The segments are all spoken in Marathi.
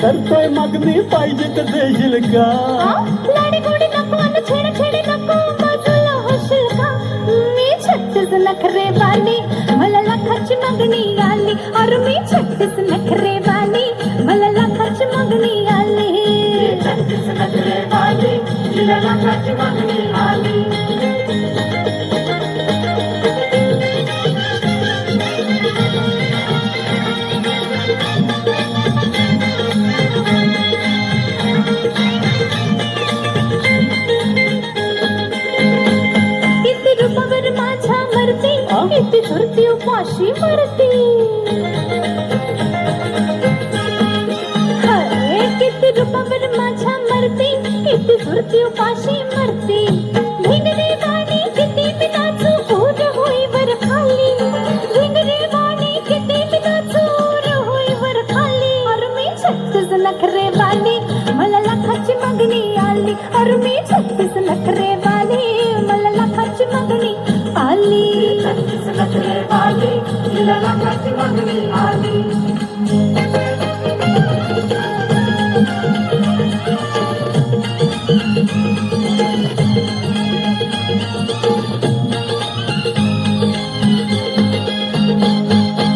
करतोय मागणी पाहिजे तर देशील का? लाडी गोडी नको आणि छेड छेडी नको, बाजूला छत्तीस नखरे वाली मला लाखाची मागणी आली. 36 नखरे वाली तिला लाखाची मागणी आली. किती रूपावर माझ्या मरती किती धरती उपाशी मरती. हाय, किती रूपावर माझ्या मरती किती धरती उपाशी मरती. भिंगरी वाणी किती मी नाचू ऊर होई वर खाली. भिंगरी वाणी किती मी नाचू ऊर होई वर खाली. और मी 36 नखरे वाली मला लाखाची मागणी आली. और मी 36 नखरे वाली मला लाखाची मागणी आली. 36 नखरे वाली तिला लाखाची मागणी आली.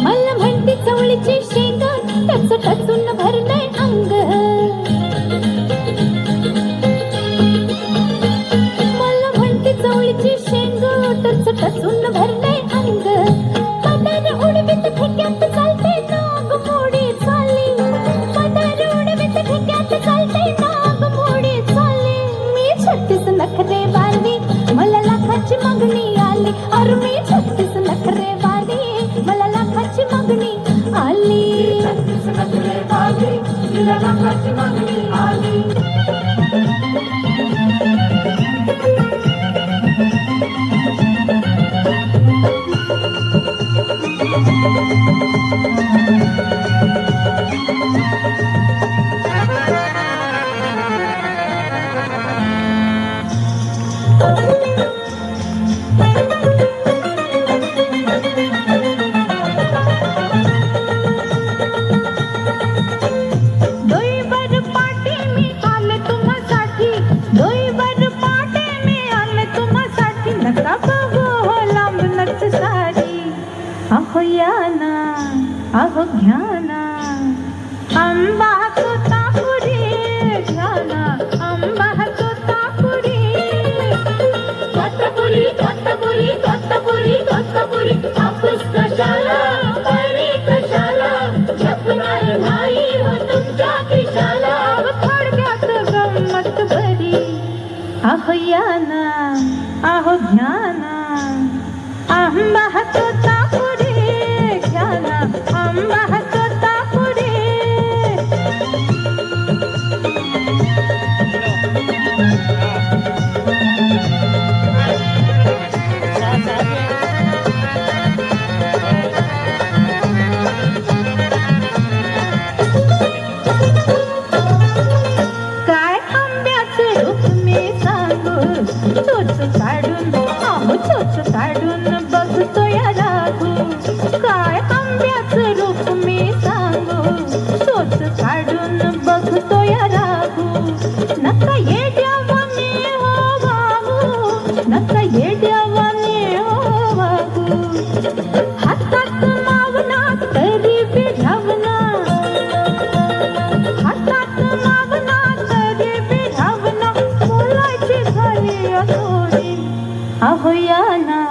मला म्हणते चवळीची शेंग टच टचून भरलंय अंग. मला म्हणते चवळीची शेंग टच टचून भरलंय अंग. पदर उडवीत ठेक्यात चालते नाग मोडी चाली. पदर उडवीत ठेक्यात चालते नाग मोडी चाली. मी 36 नखरे वाली मला लाखाची मागणी आली. और मी 36 नखरे वाली मला लाखाची मागणी आली. 36 नखरे वाली तिला लाखाची मागणी आली. दोईवर पाटे मी आले तुम्हासाठी. दोईवर पाटे मी आले तुम्हासाठी. नका बघू हो लांबनच सारी. अहो या ना अहो घ्या ना आंबा तोतापुरी. घ्या ना आंबा तोतापुरी. तोतापुरी तोतापुरी तोतापुरी तोतापुरी हापूस कशाला पाणी कशाला झपणार नाही हो तुमच्या खिशाला. थोडक्यात गंमत बरी. अहो या ना अहो घ्या ना आंबा तोतापुरी. घ्या ना आंबा तोतापुरी. काय आंब्याचे रूप मी सांगू. चोच काढून अहो चोच काढून बघतो या राघू. काय आंब्याचे रूप मी सांगू. चोच काढून बघतो या राघू. नका ये देवाने हो वागू. नका ये देवाने हो वागू. हातात मावना तरी बिघावना. हातात मावना तरी बिघावना. बोलायची झाली अधोरी. अहो या ना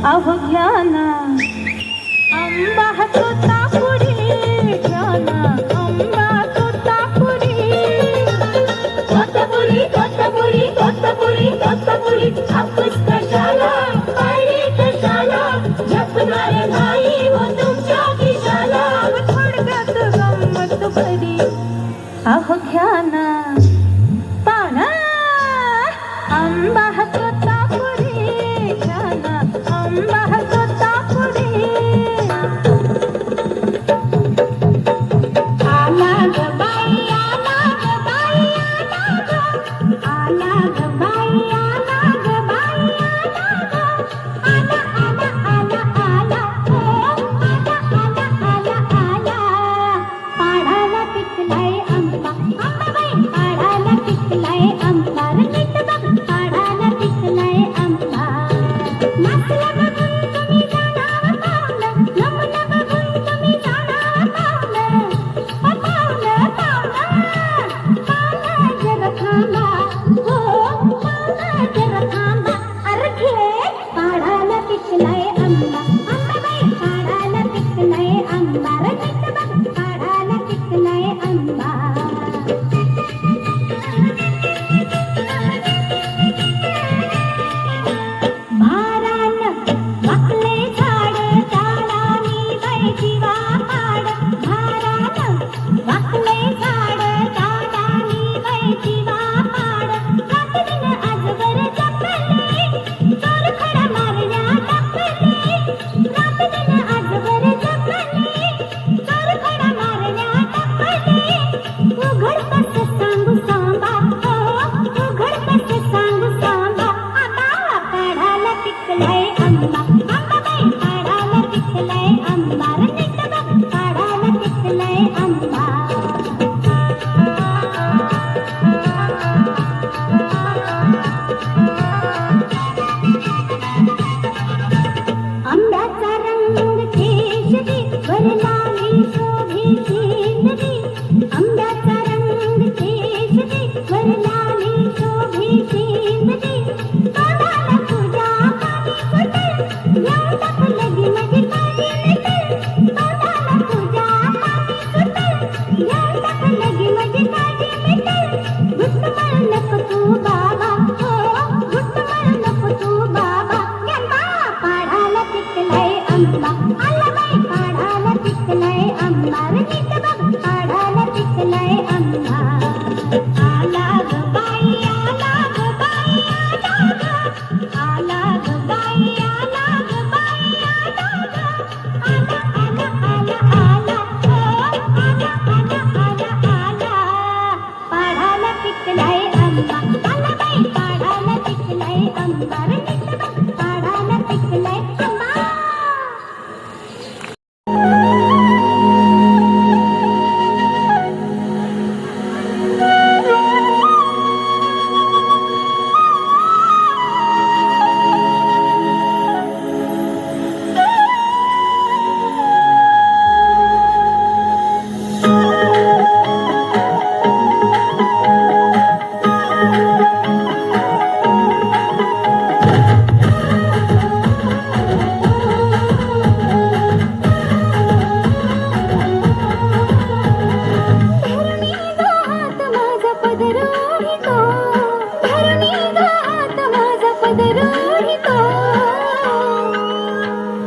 अहो घ्या ना आंबा तोतापुरी. घ्या ना आंबा तोतापुरी. तोतापुरी तोतापुरी तोतापुरी तोतापुरी हापूस कशाला पाणी कशाला झपणार नाही हो तुमच्या खिशाला. थोडक्यात गंमत बरी. अहो घ्या ना पाना आंबा तोतापुरी. घ्या ना आंबा तोतापुरी. आला ग बाई आला ग बाई आला ग बाई आला ग बाई आला आला आला आला आला आला पाडाला पिकलाय आंबा. आंबाबाई पाडाला पिकलाय आंबा. नीट बघ पाडाला पिकलाय आंबा. नाचला बघून तुम्ही जाणार पावलं. नमुना बघून तुम्ही जाणार पावलं. शेंद दे तोंडाला तुझ्या पाणी सुटेल घेऊन टाक लगी माझी काळजी मिटेल तोंडाला तुझ्या पाणी सुटेल घेऊन टाक लगी माझी काळजी मिटेल घुट मारू नको तू बाबा हो घुट मारू नको तू बाबा यंदा पाडाला पिकलाय आंबा आला बाई पाडाला पिकलाय आंबा रे नीट बघ पाडाला पिकलाय आंबा आला ग बाई आला ग बाई आला ग बाई आला ग बाई आला आला आला हो आला पाडाला पिकलाय आंबा आला बाई पाडाला पिकलाय आंबा रे नीट बघ पाडाला पिकलाय आंबा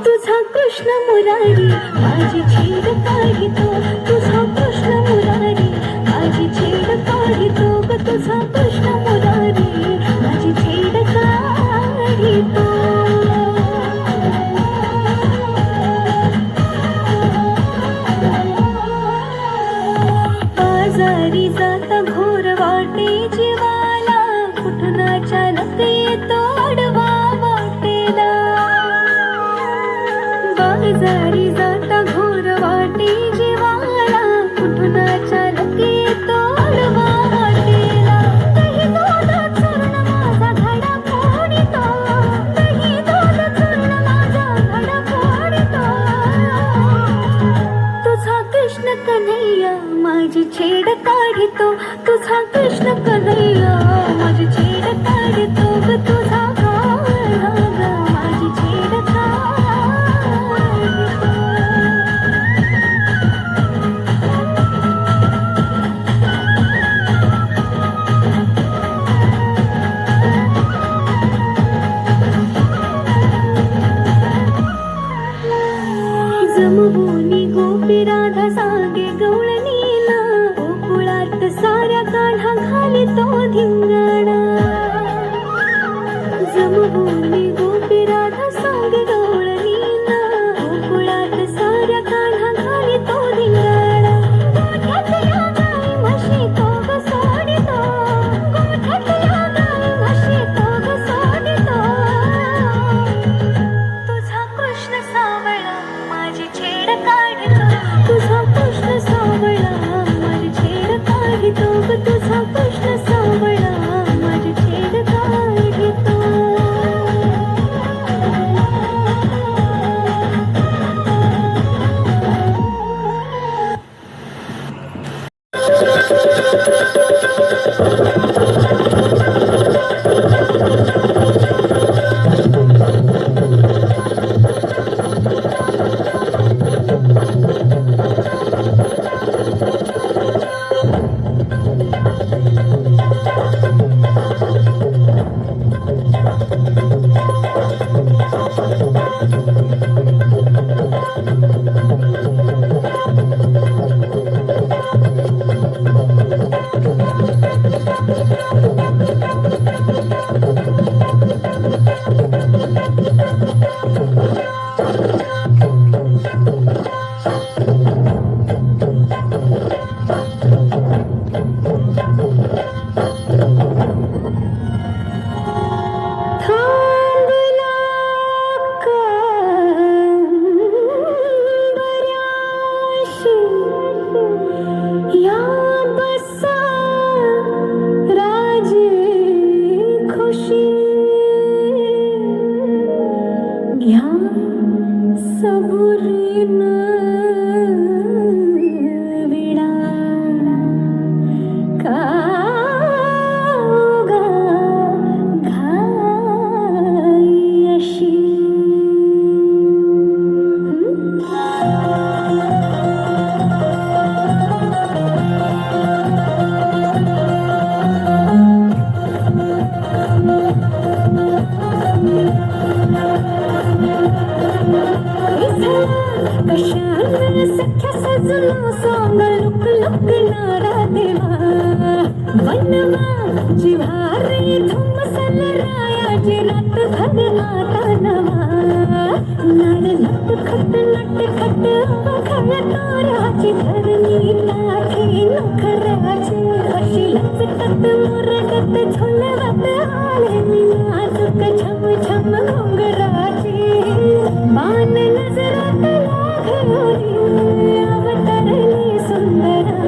तुझा कृष्ण मुरारी माझी छेड काढितो तुझा कृष्ण मुरारी माझी छेड काढितो ग तुझा कृष्ण मुरारी माझी छेड काढितो बाजारी जाता घोर वाटे जीवाला कुठून अचानक येतो आडवा वाटेला बाजारी जाता घोर वाटे जीवाला कुठून अचानक येतो आडवा वाटेला दही दूध चूर्ण माझा घडा फोडितो दही दूध चूर्ण माझा घडा फोडितो तुझा कृष्ण कन्हैया माझी छेड काढितो तुझा कृष्ण कन्हैया माझी छेड काढितो ग तुझा काळा ग माझी छेड काढितो जमभूनी गोपी राधा सांगे गवळणीला गोकुळात साऱ्या काढा घाली तो धिंगाणा जमभूनी गोपी राधा सांगे गवळणीला गोकुळात साऱ्या काढा घाली तो धिंगाणा गोठ्यातल्या गाई म्हशी तो ग सोडितो गोठ्यातल्या गाई म्हशी तो ग सोडितो तुझा कृष्ण सावळा माझी छेड काढितो तुझा कृष्ण सावळा माझी छेड काढितो ग तुझा कृष्ण सावळा माझी छेड काढितो खुशी सख्या सजना सांग लुक लुक नारा देवा वनवा जिव्हारे धुमसल रायाची रात भर आता नवा नार नट खट अवघड ताराची धरणी लाखे नखराची अशी लचकत मुरडत झुलवत आले मी नाजूक छम छम घुंगराची बाण नजरात लागली अवतरली सुंदरा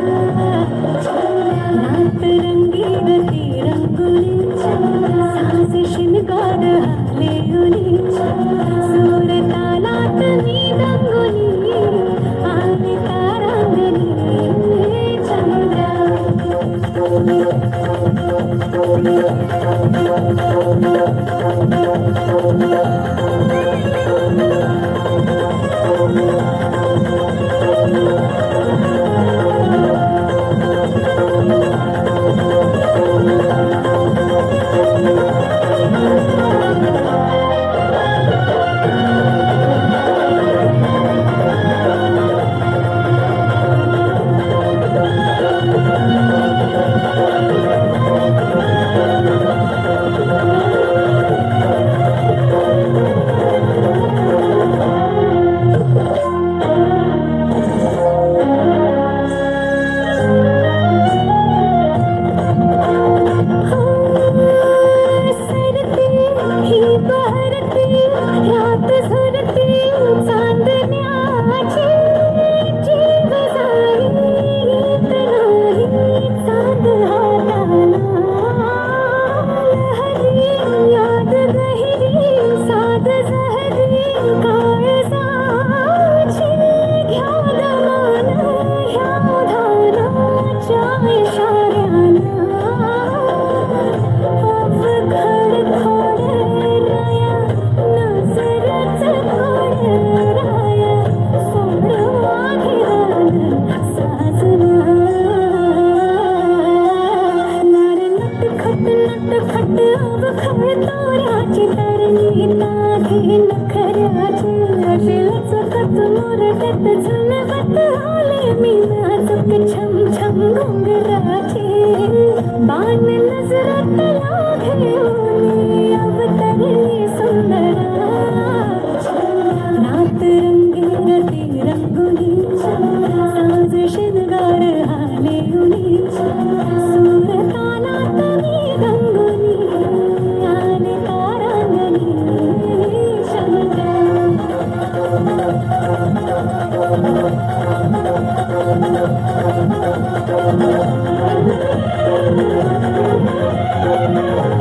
नात रंगीवती रंगोलीच्या साज शिनगार हाले उलीच्या सूर तालात मी रंगोली आली तारांगणी चंद्रा छम छम घुंगराची बाण नजरात लागली अवतरली सुंदरा नात रंगीरती रंगोलीच्या साज शिनगार हाले उलीच्या सूर तालात मी रंगोली आली तारांगणी चंद्रा Thank you.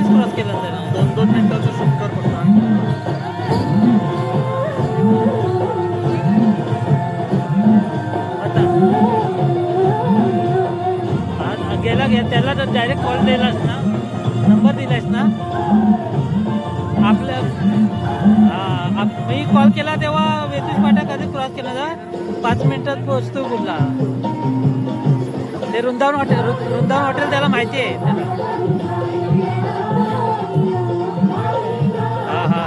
कधीच क्रॉस केला नाही 2-2 मिनिटाचं शूट कर फक्त. आता गेला त्याला तर डायरेक्ट कॉल दिलास ना, नंबर दिलास ना आपल्या. मी कॉल केला तेव्हा 32 फाटा कधी क्रॉस केला ना 5 मिनिटात पोहोचतो बोलला. ते वृंदावन हॉटेल त्याला माहिती आहे. हा हा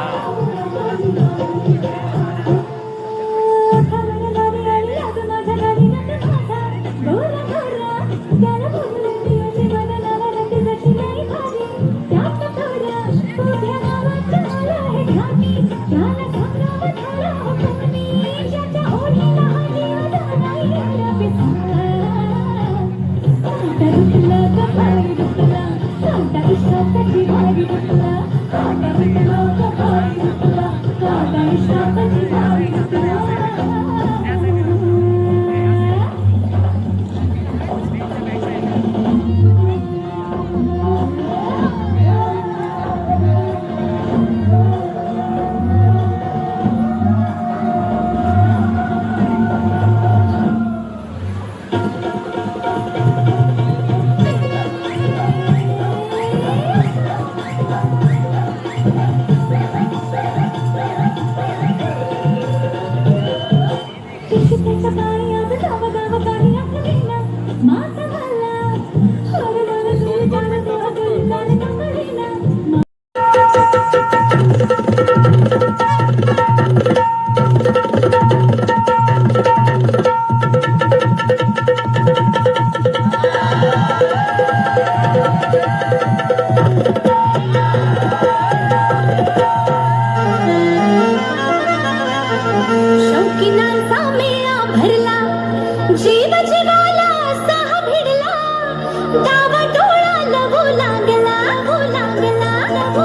शौकीनांचा मेळा भरला, जीव जीवाला सहा भिडला, डावा डोळा लगू लागला, लगू लागला, लगू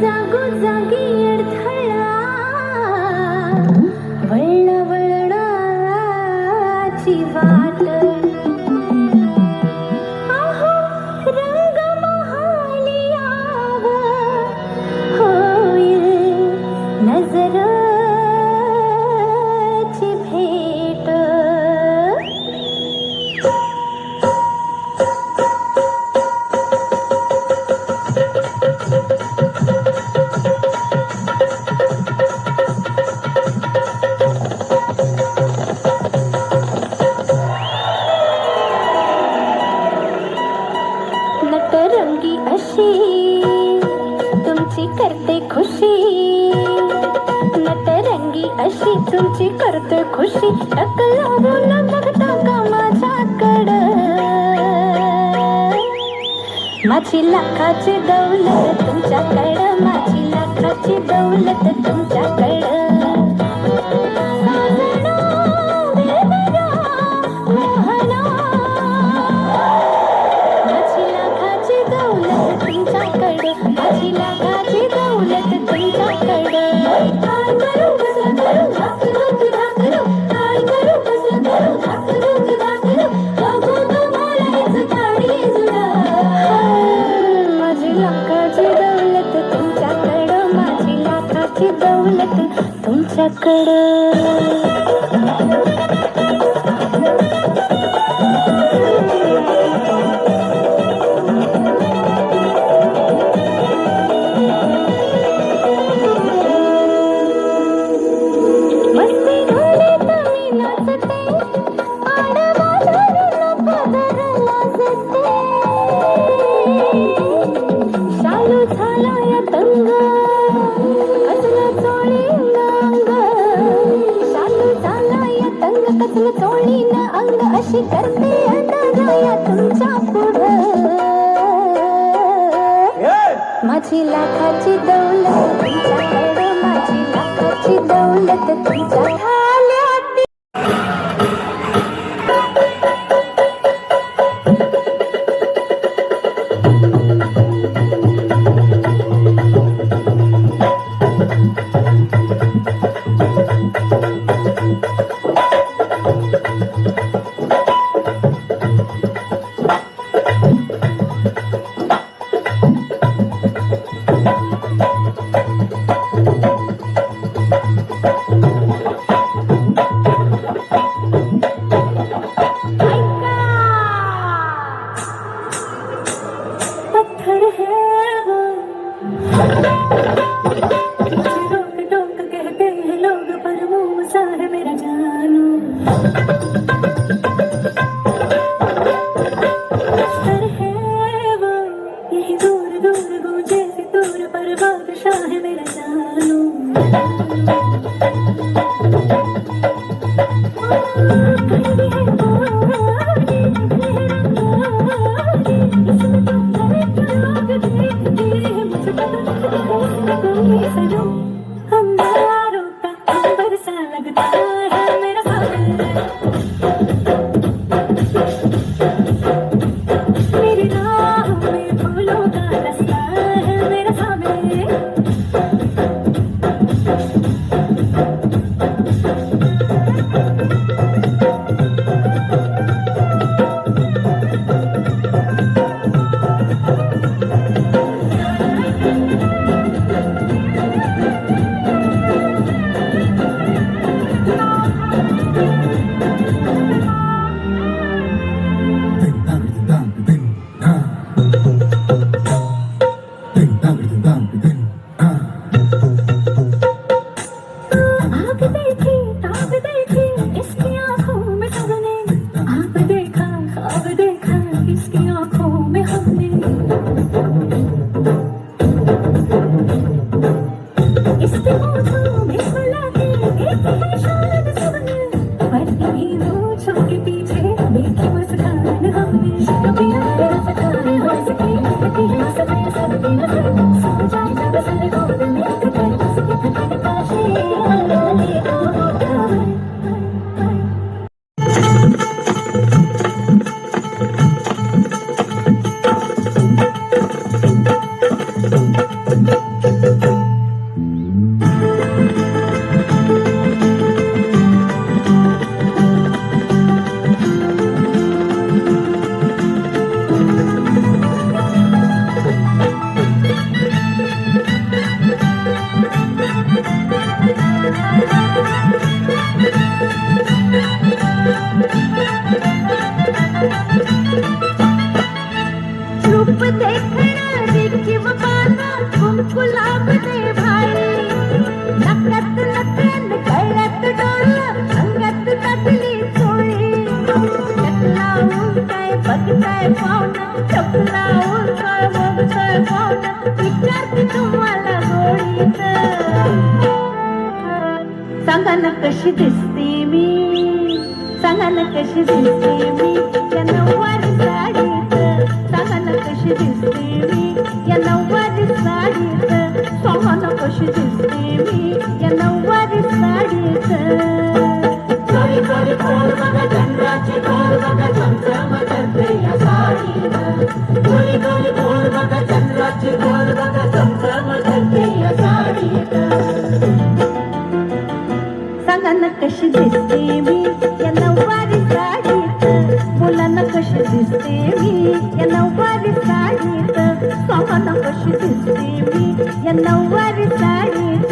जागोजागी अडथळा वळणाची वाट अहो रंग महालियावर नटरंगी अशी तुमची करते खुशी, नटरंगी अशी तुमची करते खुशी, टकला बोला बघता का माझ्याकडं, माझी लाखाची दौलत तुमच्याकडं, माझी लाखाची दौलत तुमच्याकडं. माझी लाखाची दौलत तुमच्याकडं. काय करू कसं करू धाकधूक धाकधूक, काय करू कसं करू धाकधूक धाकधूक, बघू तुम्हालाच गाडी जुडा. माझी लाखाची दौलत तुमच्याकडं, माझी लाखाची दौलत तुमच्याकडं. अशी करते अनाया तुमच्या पुढं, माझी लाखाची दौलत तुमच्याकडं, माझी लाखाची दौलत तुमच्या थाल्यात. बघताय पाहुणा चपला साडीत सांगा ना कशी दिसते मी सांगा ना कशी दिसते मी या नऊवारी साडीत सांगा ना कशी दिसते मी या नऊवारी साडीत सांगा ना कशी दिसते मी या नऊवारी साडीत गोरी गोरी पोर बघा चंद्राची गोर बघा चमचम करते या साडीनं गोरी गोरी पोर बघा चंद्राची गोर बघा चमचम करते या साडीनं सांगा ना कशी दिसते मी या नऊवारी साडीत बोला ना कशी दिसते मी या नऊवारी साडीत सांगा ना कशी दिसते मी या नऊवारी साडीत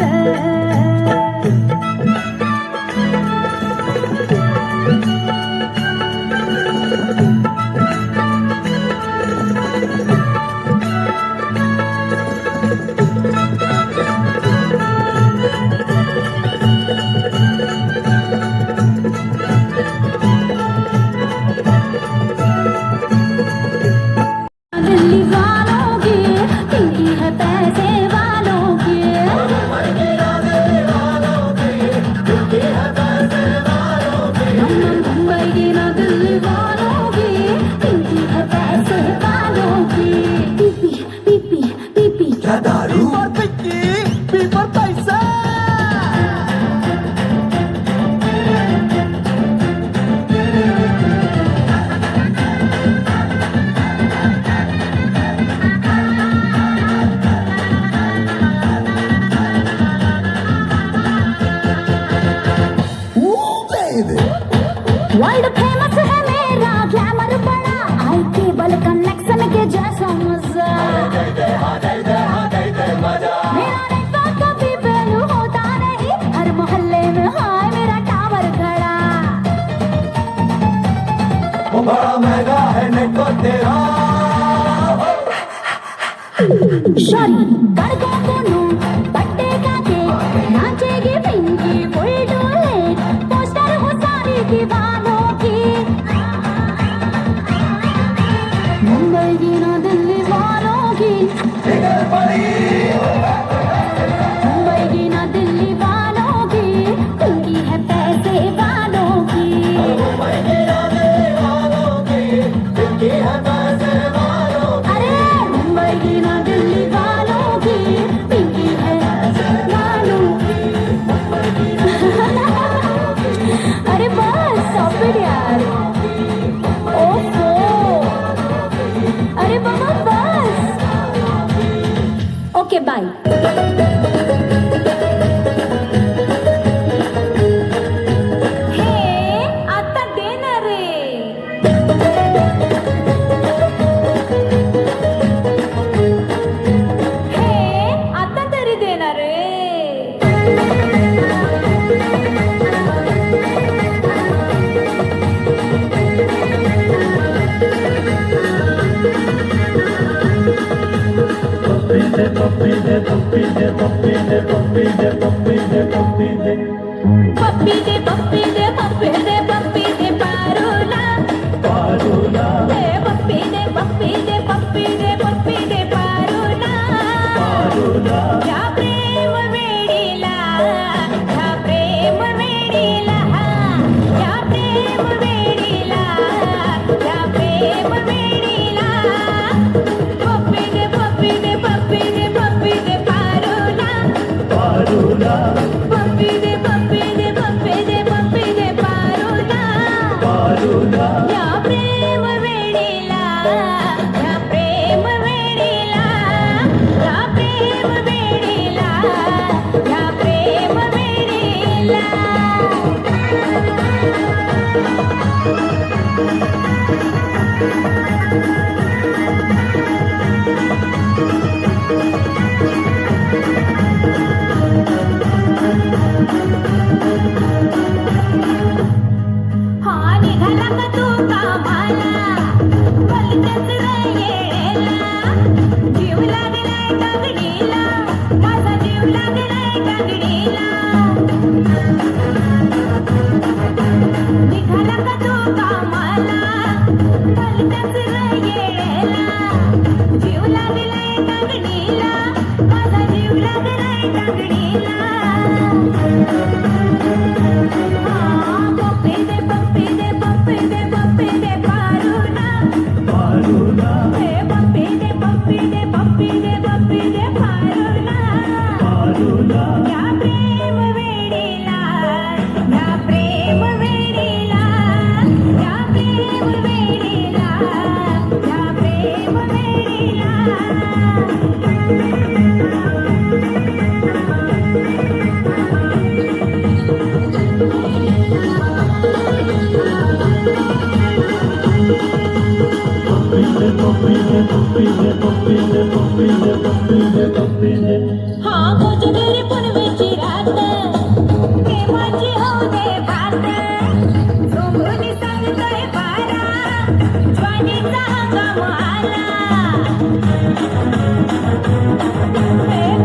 दिल्ली वालों की दिल्ली है पैसे वालों की मुंबई की ना दिल्ली वालों की दिल्ली है पैसे वालों की पीपी पीपी पीपी दारू और पिक्की पीपर पैसा वर्ल्ड फेमस है मेरा ग्लैमर बड़ा आई केबल कनेक्शन के जैसा मजा मेरा नेटवर्क कभी फेल होता नहीं हर मोहल्ले में हाय मेरा टावर खड़ा बड़ा महंगा है नेटवर्क तेरा शॉरी गड़कों को नो पट्टे का के नाचेगी पिंकी फुल डोले पोस्टर हो सारी दीवानों की मुंबई की ना दिल्ली वालों की मुंबई की ना दिल्ली वालों की दिल्ली है पैसे वालों की अरे मुंबई की ना दिल्ली वालों की पिंकी है वालों की अरे बस stop it यार ओफो अरे बाबा बस ओके बाय हे आता देणार रे हे आता तरी देणार रे पप्पी दे पप्पी दे पप्पी दे पप्पी दे पारोला हे पप्पी दे पप्पी दे पप्पी दे पप्पी दे पारोला या प्रेम वेडीला या प्रेम वेडीला या प्रेम वेडीला या प्रेम वेडीला पप्पी दे पप्पी दे पप्पी दे पप्पी दे पारोला पप्पी दे पप्पी दे पप्पी दे पप्पी दे पारोला या प्रेम वेडीला या प्रेम वेडीला या प्रेम वेडीला या प्रेम वेडीला हा कोचगिरी पुनवेची रात प्रेमाची होऊ दे बात झोंबून सांगतोय बारा ज्वानीचा हंगाम आला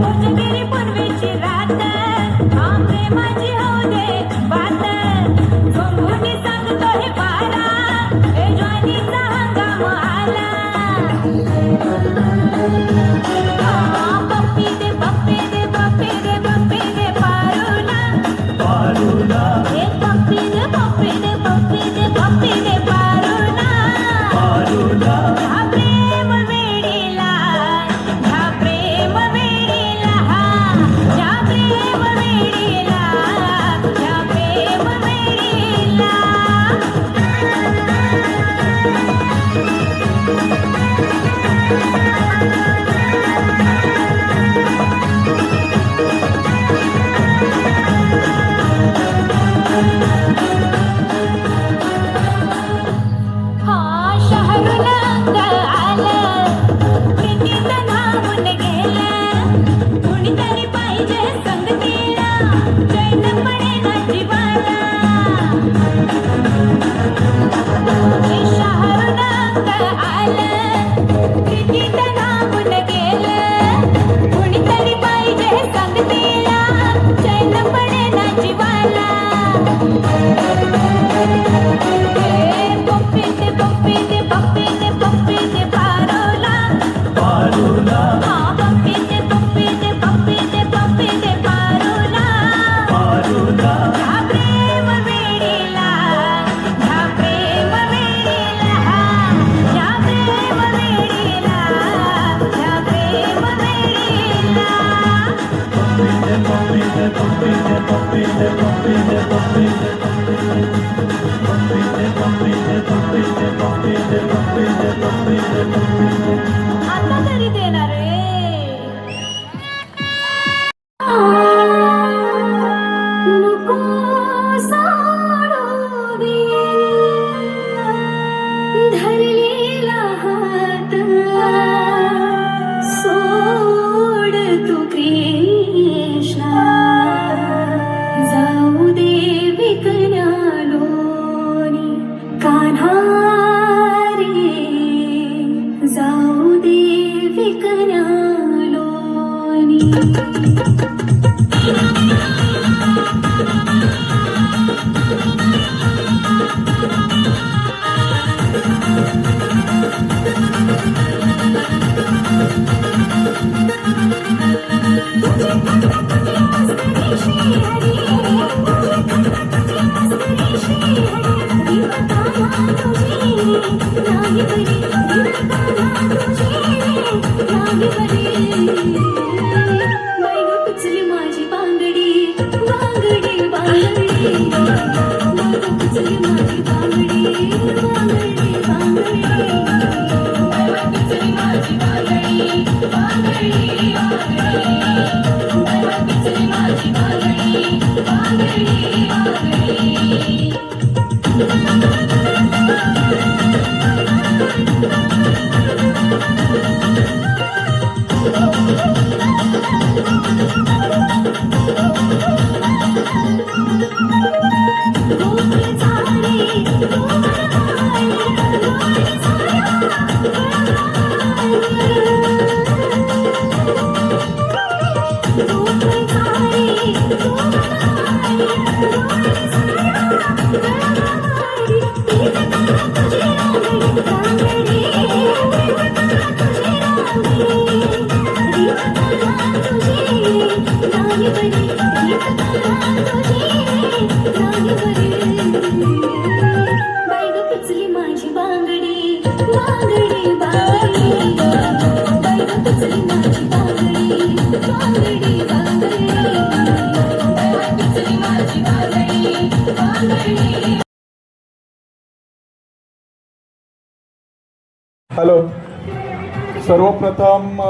कोचगिरी पुनवेची रात हा प्रेमाची होऊ दे बात झोंबून सांगतोय बारा ज्वानीचा हंगाम आला पप्पी दे पप्पी दे पप्पी दे पप्पी दे पारुला पारुला हे पप्पी दे पप्पी दे पप्पी दे पप्पी दे पारुला पारुला ह्या प्रेम वेडीला ह्या प्रेम वेडीला ह्या प्रेम वेडीला ह्या प्रेम वेडीला हा शहरुला अंग आलं प्रीतीत धावून गेलं कुणीतरी पाहिजे संगतीला चैन पडेना जीवाला हे शहरुला अंग आलं प्रीतीत धावून गेलं कुणीतरी पाहिजे संगतीला चैन पडेना जीवाला पप्पी दे पप्पी दे पप्पी दे पप्पी दे पारुला पारुला हा पप्पी दे पप्पी दे पप्पी दे पप्पी दे पारुला पारुला ह्या प्रेम वेडीला ह्या प्रेम वेडीला ह्या प्रेम वेडीला ह्या प्रेम वेडीला आता तरी देणार नको सोडू दे धरलेला हात सोड तू कृष्णा जाऊ दे विकण्यालोनी कान्हा रे जाऊ दे विकण्यालोनी पिचली माझी बांगडी बांगडी बांगडी पिचली माझी बांगडी बांगडी बांगडी पिचली माझी बांगडी बांगडी पिचली माझी बांगडी बांगडी पिचली माझी बांगडी बांगडी बांगडी पिचली माझी बांगडी बांगडी बांगडी पिचली माझी बांगडी बांगडी. हॅलो, सर्वप्रथम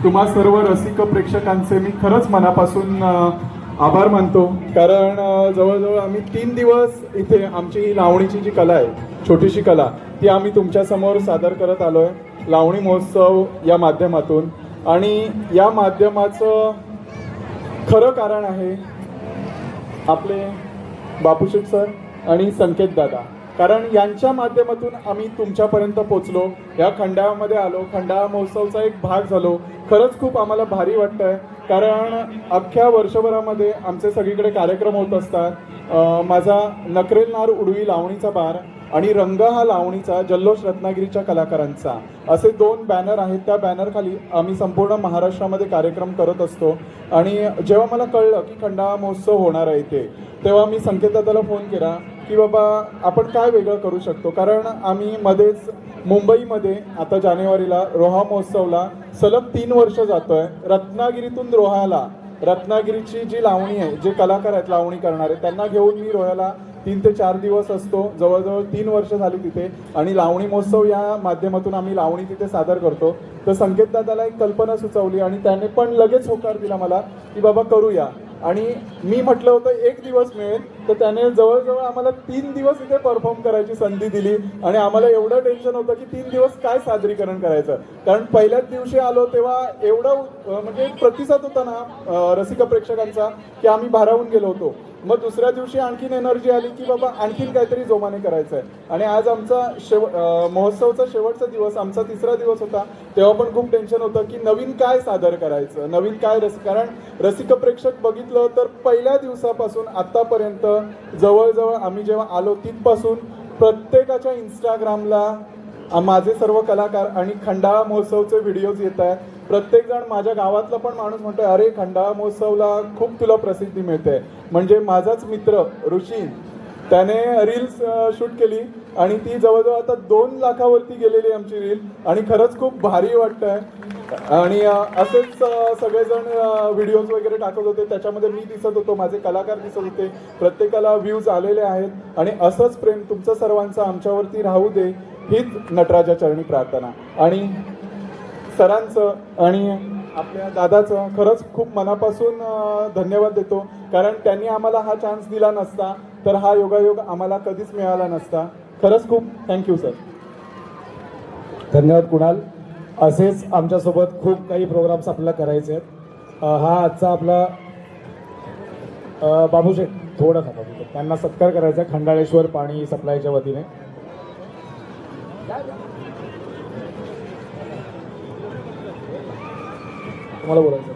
तुम्हा सर्व रसिक प्रेक्षकांचे मी खरंच मनापासून आभार मानतो, कारण जवळजवळ आम्ही 3 दिवस इथे आमची ही लावणीची जी कला आहे, छोटीशी कला, ती आम्ही तुमच्यासमोर सादर करत आलो आहे. लावणी महोत्सव या माध्यमातून. आणि या माध्यमाचं खरं कारण आहे आपले बापूशेठ सर आणि संकेत दादा, कारण यांच्या माध्यमातून आम्ही तुमच्यापर्यंत पोचलो, या खंडाळ्यामध्ये आलो, खंडाळा महोत्सवचा एक भाग झालो. खरंच खूप आम्हाला भारी वाटतं आहे, कारण अख्ख्या वर्षभरामध्ये आमचे सगळीकडे कार्यक्रम होत असतात. माझा नकरेल नार उडवी लावणीचा बार आणि रंग हा लावणीचा जल्लोष रत्नागिरीच्या कलाकारांचा असे 2 बॅनर आहेत. त्या बॅनरखाली आम्ही संपूर्ण महाराष्ट्रामध्ये कार्यक्रम करत असतो. आणि जेव्हा मला कळलं की खंडाळा महोत्सव होणार आहे इथे, तेव्हा मी संकेतदादाला फोन केला की बाबा आपण काय वेगळं करू शकतो, कारण आम्ही मध्येच मुंबईमध्ये आता जानेवारीला रोहा महोत्सवला सलग 3 वर्ष जातोय. रत्नागिरीतून रोह्याला, रत्नागिरीची जी लावणी आहे, जे कलाकार आहेत लावणी करणारे, त्यांना घेऊन मी रोह्याला 3 ते 4 दिवस असतो. जवळजवळ 3 वर्ष झाली तिथे. आणि लावणी महोत्सव या माध्यमातून आम्ही लावणी तिथे सादर करतो. तर संकेतदादाला एक कल्पना सुचवली आणि त्याने पण लगेच होकार दिला मला की बाबा करूया. आणि मी म्हटलं होतं 1 दिवस मिळेल, तर त्याने जवळजवळ आम्हाला 3 दिवस इथे परफॉर्म करायची संधी दिली. आणि आम्हाला एवढं टेन्शन होतं की 3 दिवस काय सादरीकरण करायचं, कारण पहिल्याच दिवशी आलो तेव्हा एवढं म्हणजे प्रतिसाद होता ना रसिक प्रेक्षकांचा की आम्ही भारावून गेलो होतो. मग दुसऱ्या दिवशी आणखीन एनर्जी आली की बाबा आणखीन काहीतरी जोमाने करायचं आहे. आणि आज आमचा महोत्सवचा शेवटचा दिवस, आमचा 3रा दिवस होता, तेव्हा पण खूप टेन्शन होतं की नवीन काय सादर करायचं, नवीन काय कारण रसिक प्रेक्षक बघितलं तर पहिल्या दिवसापासून आत्तापर्यंत जवळजवळ आम्ही जेव्हा आलो तिथपासून प्रत्येकाच्या इंस्टाग्रामला माझे सर्व कलाकार आणि खंडाळा महोत्सवचे व्हिडिओज येत आहेत. प्रत्येकजण, माझ्या गावातला पण माणूस म्हणतो अरे खंडाळा महोत्सवला खूप तुला प्रसिद्धी मिळते. म्हणजे माझाच मित्र ऋषी, त्याने रील्स शूट केली आणि ती जवळजवळ आता 2 लाखावरती गेलेली आमची रील. आणि खरंच खूप भारी वाटतं आहे. आणि असेच सगळेजण व्हिडिओज वगैरे टाकत होते, त्याच्यामध्ये मी दिसत होतो, माझे कलाकार दिसत होते, प्रत्येकाला व्ह्यूज आलेले आहेत. आणि असंच प्रेम तुमचं सर्वांचं आमच्यावरती राहू दे, हीच नटराजा चरणी प्रार्थना. आणि सरांचं आणि आपल्या दादाचं खरंच खूप मनापासून धन्यवाद देतो, कारण त्यांनी आम्हाला हा चान्स दिला नसता तर हा योगायोग आम्हाला कधीच मिळाला नसता. खरंच खूप थँक्यू सर. धन्यवाद कुणाल. असेच आमच्यासोबत खूप काही प्रोग्राम्स आपल्याला करायचे आहेत. हा आजचा आपला बाबूशेठ थोडं थांबा, त्यांना सत्कार करायचा आहे खंडाळेश्वर पाणी सप्लायच्या वतीने. तुम्हाला बोलायचं